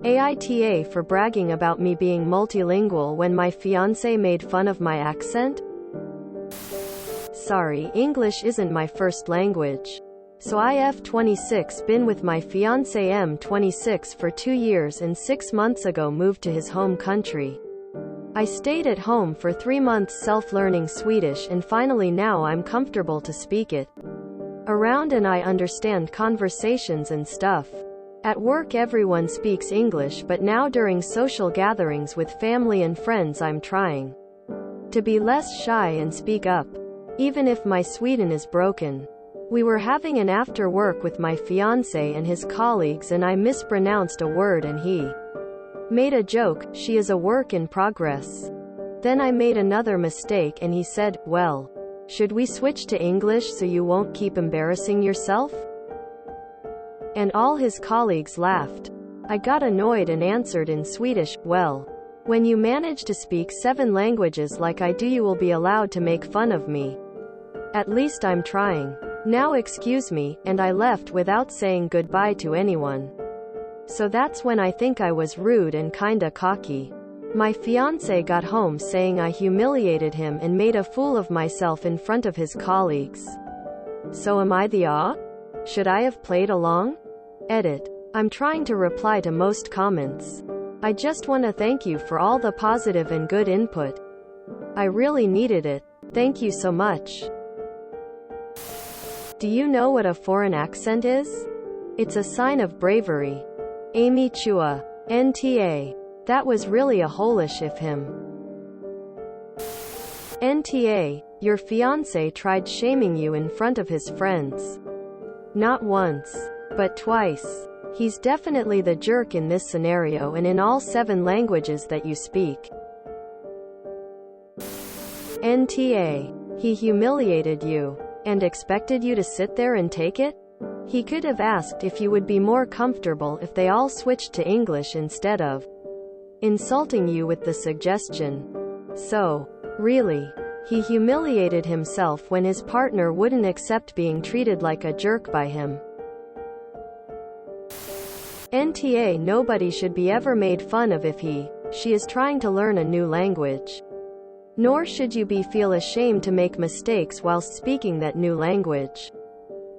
AITA for bragging about me being multilingual when my fiancé made fun of my accent? Sorry, English isn't my first language. So I've 26 been with my fiancé M26 for 2 years and 6 months ago moved to his home country. I stayed at home for 3 months self-learning Swedish and finally now I'm comfortable to speak it around and I understand conversations and stuff. At work everyone speaks English but now during social gatherings with family and friends I'm trying to be less shy and speak up. Even if my Sweden is broken. We were having an after work with my fiancé and his colleagues and I mispronounced a word and he made a joke, she is a work in progress. Then I made another mistake and he said, well, should we switch to English so you won't keep embarrassing yourself? And all his colleagues laughed. I got annoyed and answered in Swedish, well, when you manage to speak 7 languages like I do you will be allowed to make fun of me. At least I'm trying. Now excuse me, and I left without saying goodbye to anyone. So that's when I think I was rude and kinda cocky. My fiancé got home saying I humiliated him and made a fool of myself in front of his colleagues. So am I the aw? Should I have played along? Edit. I'm trying to reply to most comments. I just wanna thank you for all the positive and good input. I really needed it. Thank you so much. Do you know what a foreign accent is? It's a sign of bravery. Amy Chua. NTA. That was really a holish of him. NTA. Your fiancé tried shaming you in front of his friends. Not once, but twice. He's definitely the jerk in this scenario and in all 7 languages that you speak. NTA. He humiliated you and expected you to sit there and take it? He could have asked if you would be more comfortable if they all switched to English instead of insulting you with the suggestion. So, really, he humiliated himself when his partner wouldn't accept being treated like a jerk by him. NTA. Nobody should be ever made fun of if she is trying to learn a new language. Nor should you feel ashamed to make mistakes whilst speaking that new language.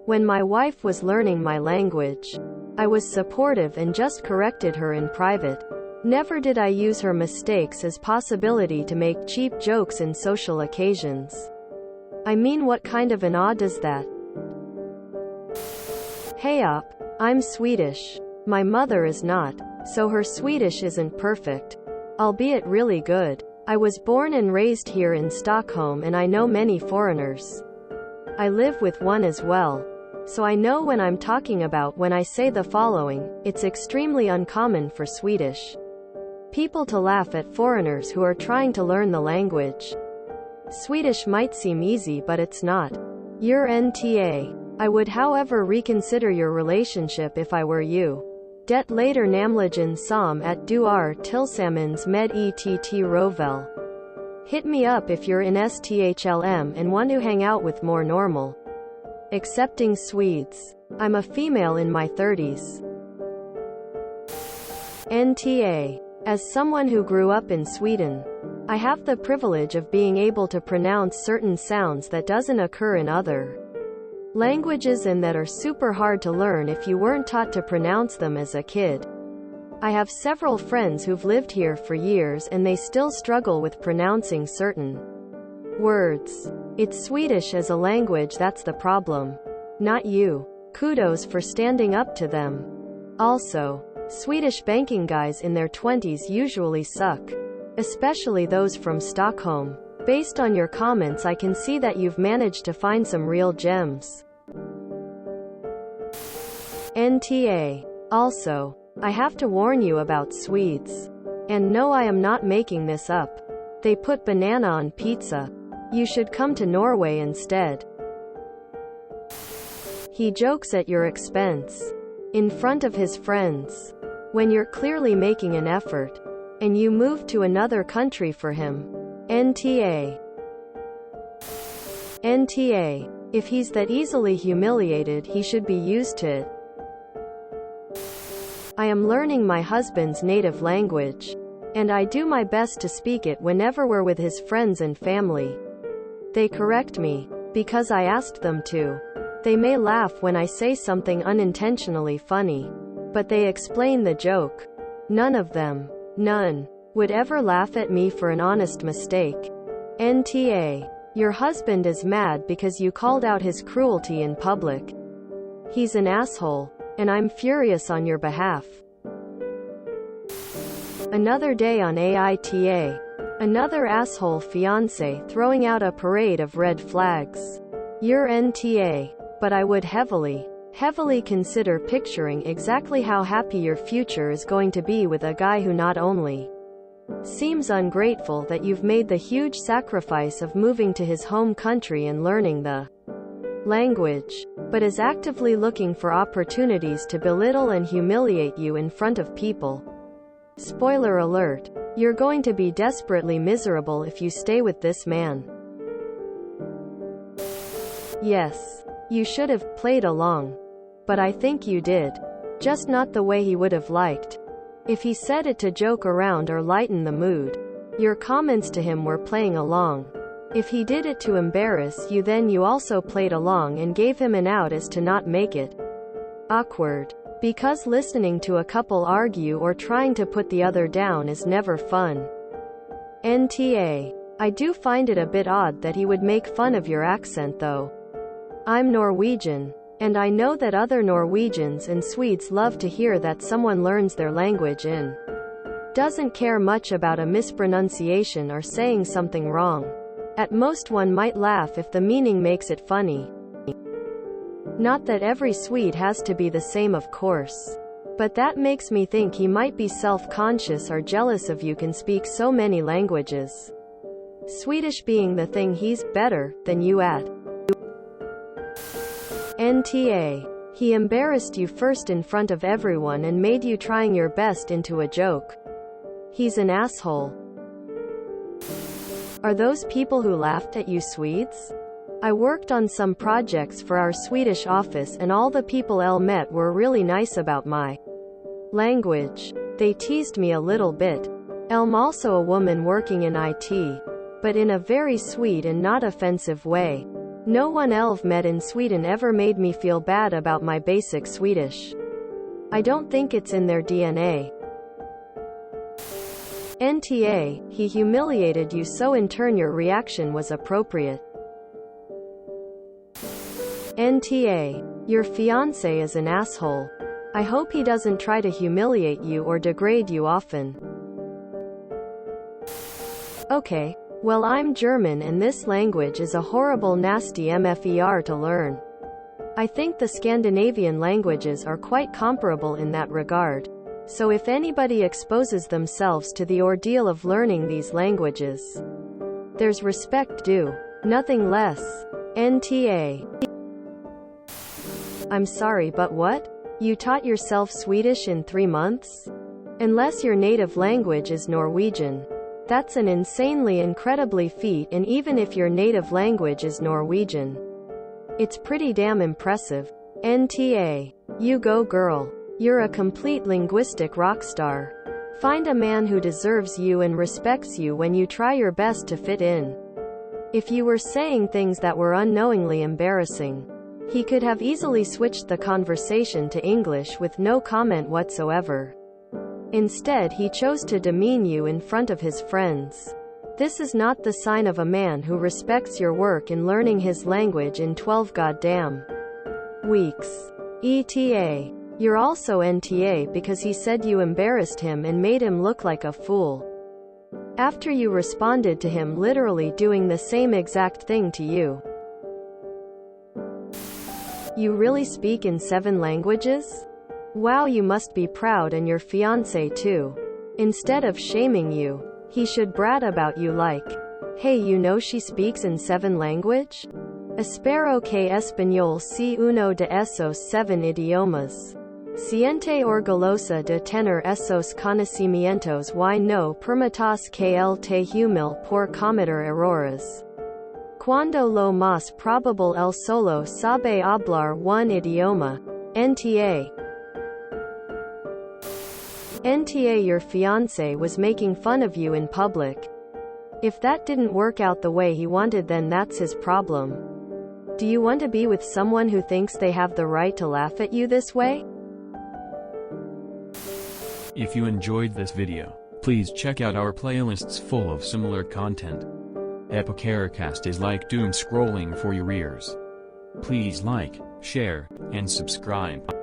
When my wife was learning my language, I was supportive and just corrected her in private. Never did I use her mistakes as possibility to make cheap jokes in social occasions. I mean, what kind of an awe does that? Hey up. I'm Swedish. My mother is not, so her Swedish isn't perfect, albeit really good. I was born and raised here in Stockholm and I know many foreigners. I live with one as well. So I know when I'm talking about when I say the following. It's extremely uncommon for Swedish people to laugh at foreigners who are trying to learn the language. Swedish might seem easy but it's not. You're NTA. I would however reconsider your relationship if I were you. Det later namligen som at du är tillsammans med ett rovel. Hit me up if you're in STHLM and want to hang out with more normal, accepting Swedes. I'm a female in my 30s. NTA. As someone who grew up in Sweden, I have the privilege of being able to pronounce certain sounds that doesn't occur in other languages and that are super hard to learn if you weren't taught to pronounce them as a kid. I have several friends who've lived here for years and they still struggle with pronouncing certain words. It's Swedish as a language that's the problem, not you. Kudos for standing up to them. Also, Swedish banking guys in their 20s usually suck, especially those from Stockholm. Based on your comments I can see that you've managed to find some real gems. NTA. Also, I have to warn you about Swedes. And no, I am not making this up. They put banana on pizza. You should come to Norway instead. He jokes at your expense. In front of his friends. When you're clearly making an effort. And you move to another country for him. NTA. NTA. If he's that easily humiliated he should be used to it. I am learning my husband's native language. And I do my best to speak it whenever we're with his friends and family. They correct me, because I asked them to. They may laugh when I say something unintentionally funny. But they explain the joke. None of them, none, would ever laugh at me for an honest mistake. NTA. Your husband is mad because you called out his cruelty in public. He's an asshole, and I'm furious on your behalf. Another day on AITA. Another asshole fiancé throwing out a parade of red flags. You're NTA, but I would heavily consider picturing exactly how happy your future is going to be with a guy who not only seems ungrateful that you've made the huge sacrifice of moving to his home country and learning the language, but is actively looking for opportunities to belittle and humiliate you in front of people. Spoiler alert, you're going to be desperately miserable if you stay with this man. Yes, you should have played along. But I think you did. Just not the way he would have liked. If he said it to joke around or lighten the mood, your comments to him were playing along. If he did it to embarrass you, then you also played along and gave him an out as to not make it awkward. Because listening to a couple argue or trying to put the other down is never fun. NTA. I do find it a bit odd that he would make fun of your accent though. I'm Norwegian. And I know that other Norwegians and Swedes love to hear that someone learns their language and doesn't care much about a mispronunciation or saying something wrong. At most one might laugh if the meaning makes it funny. Not that every Swede has to be the same, of course. But that makes me think he might be self-conscious or jealous of you can speak so many languages. Swedish being the thing he's better than you at. NTA. He embarrassed you first in front of everyone and made you trying your best into a joke. He's an asshole. Are those people who laughed at you Swedes? I worked on some projects for our Swedish office and all the people I met were really nice about my language. They teased me a little bit. I'm also a woman working in IT. But in a very sweet and not offensive way. No one I've met in Sweden ever made me feel bad about my basic Swedish. I don't think it's in their DNA. NTA, he humiliated you so in turn your reaction was appropriate. NTA, your fiancé is an asshole. I hope he doesn't try to humiliate you or degrade you often. Okay. Well, I'm German and this language is a horrible nasty mfer to learn. I think the Scandinavian languages are quite comparable in that regard. So if anybody exposes themselves to the ordeal of learning these languages, there's respect due. Nothing less. NTA. I'm sorry, but what? You taught yourself Swedish in 3 months? Unless your native language is Norwegian. That's an insanely incredibly feat, and even if your native language is Norwegian, it's pretty damn impressive. NTA. You go girl. You're a complete linguistic rock star. Find a man who deserves you and respects you when you try your best to fit in. If you were saying things that were unknowingly embarrassing, he could have easily switched the conversation to English with no comment whatsoever. Instead, he chose to demean you in front of his friends. This is not the sign of a man who respects your work in learning his language in 12 goddamn weeks. ETA. You're also NTA because he said you embarrassed him and made him look like a fool. After you responded to him literally doing the same exact thing to you. You really speak in 7 languages? Wow, you must be proud, and your fiancé too. Instead of shaming you, he should brag about you like, hey, you know she speaks in 7 language? Espero que español sea uno de esos 7 idiomas. Siente orgullosa de tener esos conocimientos y no permitas que él te humille por cometer errores. Cuando lo más probable él solo sabe hablar un idioma. NTA. NTA, your fiancé was making fun of you in public. If that didn't work out the way he wanted, then that's his problem. Do you want to be with someone who thinks they have the right to laugh at you this way? If you enjoyed this video, please check out our playlists full of similar content. AmITheAsshole is like doom scrolling for your ears. Please like, share, and subscribe.